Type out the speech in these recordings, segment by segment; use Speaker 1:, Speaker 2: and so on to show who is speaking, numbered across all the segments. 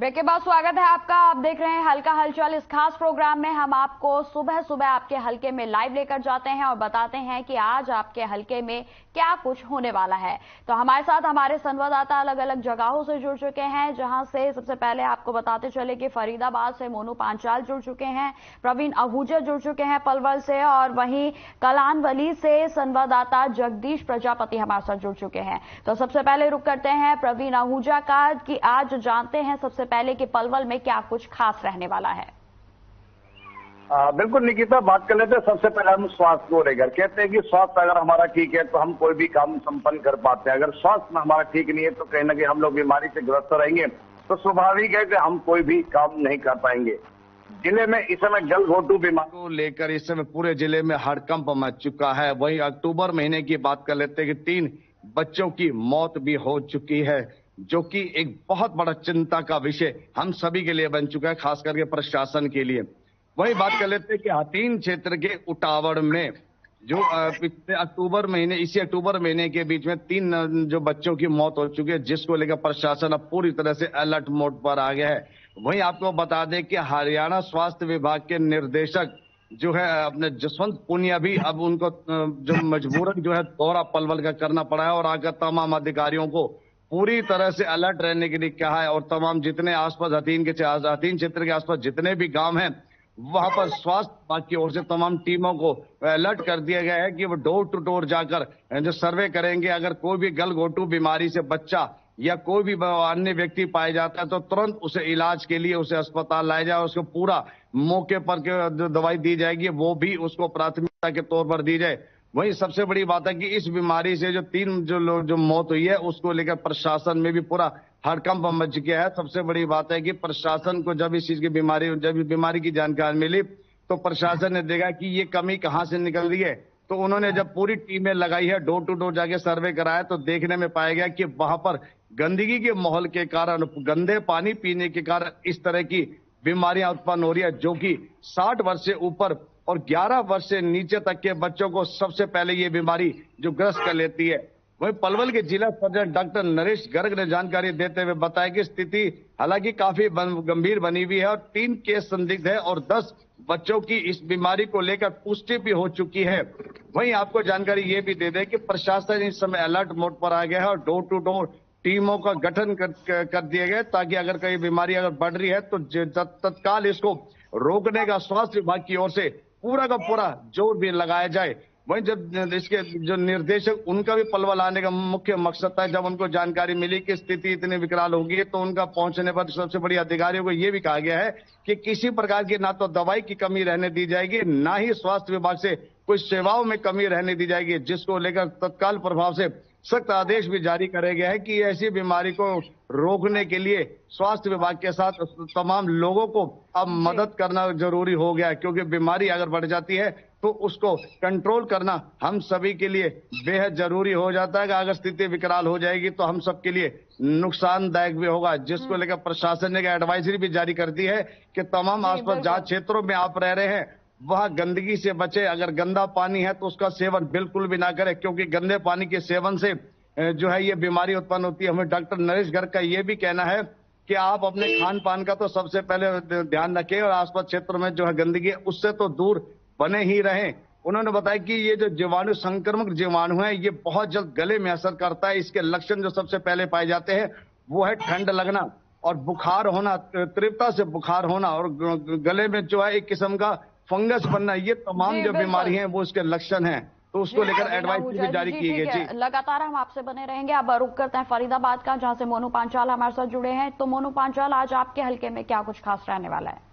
Speaker 1: Break के बाद स्वागत है आपका। आप देख रहे हैं हल्का हलचल। इस खास प्रोग्राम में हम आपको सुबह सुबह आपके हलके में लाइव लेकर जाते हैं और बताते हैं कि आज आपके हलके में क्या कुछ होने वाला है। तो हमारे साथ हमारे संवाददाता अलग अलग जगहों से जुड़ चुके हैं, जहां से सबसे पहले आपको बताते चले कि फरीदाबाद से मोनू पांचाल जुड़ चुके हैं, प्रवीण आहूजा जुड़ चुके हैं पलवल से, और वहीं कलानवली से संवाददाता जगदीश प्रजापति हमारे साथ जुड़ चुके हैं। तो सबसे पहले रुक करते हैं प्रवीण आहूजा का कि आज जानते हैं सबसे पहले कि पलवल में क्या कुछ खास रहने वाला है।
Speaker 2: बिल्कुल निकिता, बात कर लेते हैं। सबसे पहले हम स्वास्थ्य को लेकर कहते हैं कि स्वास्थ्य अगर हमारा ठीक है तो हम कोई भी काम संपन्न कर पाते हैं। अगर स्वास्थ्य हमारा ठीक नहीं है तो कहीं ना कहीं हम लोग बीमारी से ग्रस्त रहेंगे, तो स्वाभाविक है कि हम कोई भी काम नहीं कर पाएंगे। जिले में इस समय गलघोटू बीमारी को लेकर इस समय पूरे जिले में हड़कंप मच चुका है। वहीं अक्टूबर महीने की बात कर लेते हैं कि 3 बच्चों की मौत भी हो चुकी है, जो कि एक बहुत बड़ा चिंता का विषय हम सभी के लिए बन चुका है, खास करके प्रशासन के लिए। वही बात कर लेते हैं कि हातीन क्षेत्र के उटावड़ में जो पिछले इसी अक्टूबर महीने के बीच में 3 जो बच्चों की मौत हो चुकी है, जिसको लेकर प्रशासन अब पूरी तरह से अलर्ट मोड पर आ गया है। वहीं आपको बता दें कि हरियाणा स्वास्थ्य विभाग के निर्देशक जो है अपने जसवंत पुनिया भी अब उनको जो मजबूरन जो है दौरा पलवल का करना पड़ा है और आकर तमाम अधिकारियों को पूरी तरह से अलर्ट रहने के लिए कहा है। और तमाम जितने आसपास हतीन क्षेत्र के आसपास जितने भी गांव हैं, वहां पर स्वास्थ्य विभाग की ओर से तमाम टीमों को अलर्ट कर दिया गया है कि वो डोर टू डोर जाकर जो सर्वे करेंगे। अगर कोई भी गलघोटू बीमारी से बच्चा या कोई भी अन्य व्यक्ति पाया जाता है तो तुरंत उसे इलाज के लिए उसे अस्पताल लाया जाए, उसको पूरा मौके पर जो दवाई दी जाएगी वो भी उसको प्राथमिकता के तौर पर दी जाए। वही सबसे बड़ी बात है कि इस बीमारी से जो 3 जो मौत हुई है, उसको लेकर प्रशासन में भी पूरा हड़कंप मच गया है। सबसे बड़ी बात है कि प्रशासन को जब इस बीमारी की जानकारी मिली तो प्रशासन ने देखा कि ये कमी कहां से निकल रही है, तो उन्होंने जब पूरी टीमें लगाई है, डोर टू डोर जाके सर्वे कराया, तो देखने में पाया गया कि वहां पर गंदगी के माहौल के कारण, गंदे पानी पीने के कारण इस तरह की बीमारियां उत्पन्न हो रही है, जो कि 60 वर्ष से ऊपर और 11 वर्ष से नीचे तक के बच्चों को सबसे पहले ये बीमारी जो ग्रस्त कर लेती है। वहीं पलवल के जिला सर्जन डॉक्टर नरेश गर्ग ने जानकारी देते हुए बताया कि स्थिति हालांकि काफी गंभीर बनी हुई है और 3 केस संदिग्ध है और 10 बच्चों की इस बीमारी को लेकर पुष्टि भी हो चुकी है। वहीं आपको जानकारी ये भी दे दें कि प्रशासन इस समय अलर्ट मोड पर आ गया है और डोर टू डोर टीमों का गठन कर दिया गया, ताकि अगर कोई बीमारी अगर बढ़ रही है तो तत्काल इसको रोकने का स्वास्थ्य विभाग की ओर से पूरा का पूरा जोर भी लगाया जाए। वहीं जब इसके जो निर्देशक, उनका भी पलवल आने का मुख्य मकसद था, जब उनको जानकारी मिली कि स्थिति इतनी विकराल होगी तो उनका पहुंचने पर सबसे बड़ी अधिकारियों को यह भी कहा गया है कि किसी प्रकार की ना तो दवाई की कमी रहने दी जाएगी, ना ही स्वास्थ्य विभाग से कुछ सेवाओं में कमी रहने दी जाएगी, जिसको लेकर तत्काल प्रभाव से सख्त आदेश भी जारी करे गए हैं कि ऐसी बीमारी को रोकने के लिए स्वास्थ्य विभाग के साथ तमाम लोगों को अब मदद करना जरूरी हो गया है, क्योंकि बीमारी अगर बढ़ जाती है तो उसको कंट्रोल करना हम सभी के लिए बेहद जरूरी हो जाता है। अगर स्थिति विकराल हो जाएगी तो हम सबके लिए नुकसानदायक भी होगा, जिसको लेकर प्रशासन ने एडवाइजरी भी जारी कर दी है कि तमाम आसपास जहां क्षेत्रों में आप रह रहे हैं वह गंदगी से बचे। अगर गंदा पानी है तो उसका सेवन बिल्कुल भी ना करें, क्योंकि गंदे पानी के सेवन से जो है ये बीमारी उत्पन्न होती है। हमें डॉक्टर नरेश गर्ग का ये भी कहना है कि आप अपने खान पान का तो सबसे पहले ध्यान रखें और आसपास क्षेत्र में जो है गंदगी है उससे तो दूर बने ही रहें। उन्होंने बताया कि ये जो जीवाणु, संक्रमक जीवाणु है, ये बहुत जल्द गले में असर करता है। इसके लक्षण जो सबसे पहले पाए जाते हैं वो है ठंड लगना और बुखार होना, तीव्रता से बुखार होना और गले में जो है एक किस्म का फंगस बनना। ये तमाम जो बीमारी हैं वो इसके लक्षण हैं, तो उसको लेकर एडवाइजरी भी जारी की गई है।
Speaker 1: लगातार हम आपसे बने रहेंगे। अब रुक करते हैं फरीदाबाद का, जहां से मोनू पांचाल हमारे साथ जुड़े हैं। तो मोनू पांचाल, आज आपके हलके में क्या कुछ खास रहने वाला है?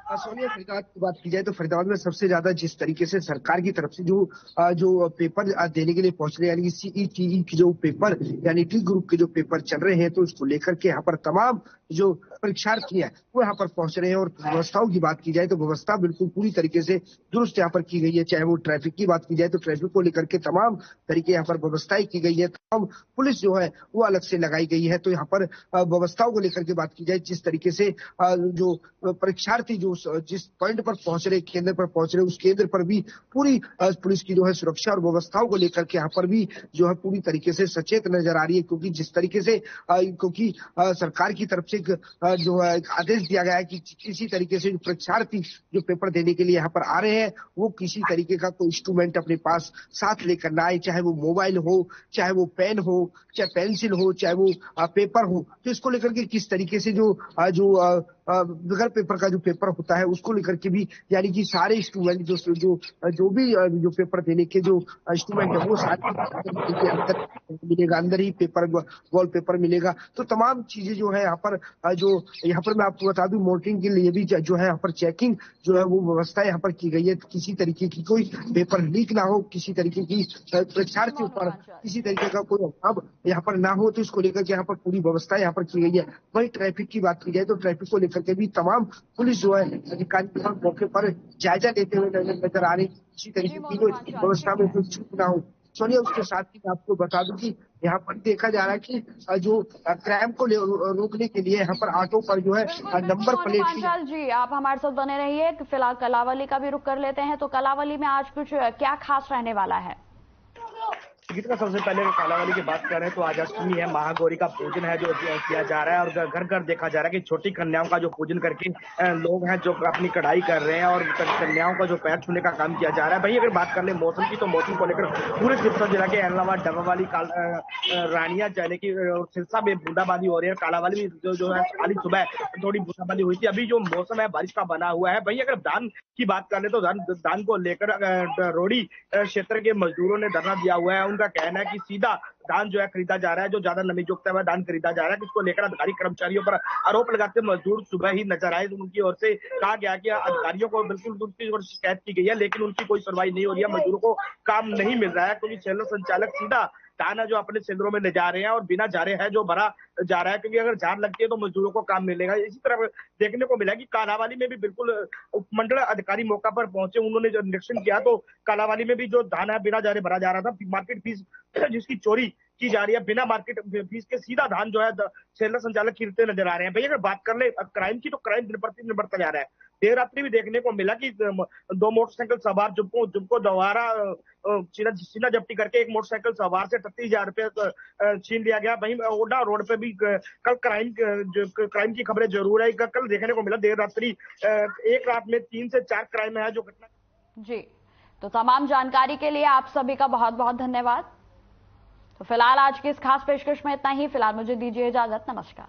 Speaker 3: सोनिया, फरीदाबाद की बात की जाए तो फरीदाबाद में सबसे ज्यादा जिस तरीके से सरकार की तरफ से जो पेपर देने के लिए पहुंच रहे हैं, यानी सीईटी की जो पेपर यानी टी ग्रुप के जो पेपर चल रहे हैं, तो इसको लेकर के यहाँ पर तमाम जो परीक्षार्थी हैं वो यहाँ पर पहुंच रहे हैं। और व्यवस्थाओं की बात की जाए तो व्यवस्था बिल्कुल पूरी तरीके से दुरुस्त यहाँ पर की गई है। चाहे वो ट्रैफिक की बात की जाए तो ट्रैफिक को लेकर के तमाम तरीके यहाँ पर व्यवस्थाएं की गई है। तमाम पुलिस जो है वो अलग से लगाई गई है। तो यहाँ पर व्यवस्थाओं को लेकर के बात की जाए, जिस तरीके से जो परीक्षार्थी जो जिस पॉइंट पर पहुंच रहे, केंद्र पर पहुंच रहे, उस केंद्र पर भी पूरी पुलिस की जो है सुरक्षा और व्यवस्थाओं को लेकर के यहाँ पर भी जो है पूरी तरीके से सचेत नजर आ रही है। क्योंकि जिस तरीके से क्योंकि सरकार की तरफ से जो है एक आदेश दिया गया है कि किसी तरीके से जो परीक्षार्थी जो पेपर देने के लिए यहाँ पर आ रहे हैं वो किसी तरीके का कोई इंस्ट्रूमेंट अपने पास साथ लेकर ना आए, चाहे वो मोबाइल हो, चाहे वो पेन हो, चाहे पेंसिल हो, चाहे वो पेपर हो। तो इसको लेकर के किस तरीके से जो बगैर पेपर का जो पेपर होता है उसको लेकर के भी, यानी कि सारे इंस्ट्रूमेंट जो भी जो पेपर देने के जो इंस्ट्रूमेंट है वो सारे अंदर मिलेगा, अंदर ही पेपर वॉल पेपर मिलेगा। तो तमाम चीजें जो है यहाँ पर मैं आपको बता दूं, मॉनिटरिंग के लिए भी जो है यहाँ पर चेकिंग जो है वो व्यवस्था यहाँ पर की गई है। किसी तरीके की कोई पेपर लीक ना हो, किसी तरीके की परीक्षार्थियों पर किसी तरीके का कोई अभाव यहाँ पर ना हो, तो इसको लेकर के यहाँ पर पूरी व्यवस्था यहाँ पर की गई है। वही ट्रैफिक की बात की जाए तो ट्रैफिक को लेकर के भी तमाम पुलिस जो है अधिकारी मौके पर जायजा लेते हुए नजर आ रही, किसी तरीके की कोई व्यवस्था में कोई चूक ना हो। सोनिया, उसके साथ ही मैं आपको बता दूं कि यहाँ पर देखा जा रहा है कि जो क्राइम को रोकने के लिए यहाँ पर ऑटो पर जो है नंबर प्लेट
Speaker 1: पांचाल जी, आप हमारे साथ बने रहिए। फिलहाल कलावली का भी रुख कर लेते हैं। तो कलावली में आज कुछ क्या खास रहने वाला है?
Speaker 4: गीत का सबसे पहले कालावाली की बात कर रहे हैं तो आज अष्टमी है, महागौरी का पूजन है जो किया जा रहा है और घर घर देखा जा रहा है कि छोटी कन्याओं का जो पूजन करके लोग हैं जो अपनी कढ़ाई कर रहे हैं और कन्याओं का जो पैर छूने का काम किया जा रहा है। भाई अगर बात कर ले मौसम की तो मौसम को लेकर पूरे सिरसा जिला के एलनाबाद, डबावाली, रानिया जाने की सिरसा में बूंदाबांदी हो रही है। कालावाली में जो है खाली सुबह थोड़ी बूंदाबांदी हुई थी। अभी जो मौसम है बारिश का बना हुआ है। भाई अगर धान की बात कर ले तो धान को लेकर रोड़ी क्षेत्र के मजदूरों ने धरना दिया हुआ है। उनका कहना है कि सीधा धान जो है खरीदा जा रहा है, जो ज्यादा नमी युक्त है वह धान खरीदा जा रहा है। इसको लेकर अधिकारी कर्मचारियों पर आरोप लगाते मजदूर सुबह ही नजर आए। उनकी ओर से कहा गया कि अधिकारियों को बिल्कुल उनकी ओर शिकायत की गई है लेकिन उनकी कोई सुनवाई नहीं हो रही है। मजदूरों को काम नहीं मिल रहा है क्योंकि सेलर संचालक सीधा धान है जो अपने सेलरों में ले जा रहे हैं और बिना जारे है जो भरा जा रहा है, क्योंकि अगर जार लगती है तो मजदूरों को काम मिलेगा। इसी तरह देखने को मिला कि कालावाली में भी बिल्कुल उपमंडल अधिकारी मौका पर पहुंचे। उन्होंने जो निरीक्षण किया तो कालावाली में भी जो धान है बिना जारे भरा जा रहा था। मार्केट फीस जिसकी चोरी की जा रही है, बिना मार्केट फीस के सीधा धान जो है सेलर संचालक खरीदते नजर आ रहे हैं। भैया अगर बात कर ले क्राइम की तो क्राइम दिन प्रतिदिन बढ़ता जा रहा है। देर रात्रि भी देखने को मिला कि 2 मोटरसाइकिल सवार जुब्बों द्वारा सीना जब्ती करके एक मोटरसाइकिल सवार से 38,000 रुपए छीन लिया गया। वहीं ओडा रोड पे भी कल क्राइम की खबरें जरूर है। कल देखने को मिला देर रात्रि एक रात में 3 से 4 क्राइम है जो घटना।
Speaker 1: जी, तो तमाम जानकारी के लिए आप सभी का बहुत बहुत धन्यवाद। तो फिलहाल आज की इस खास पेशकश में इतना ही। फिलहाल मुझे दीजिए इजाजत। नमस्कार।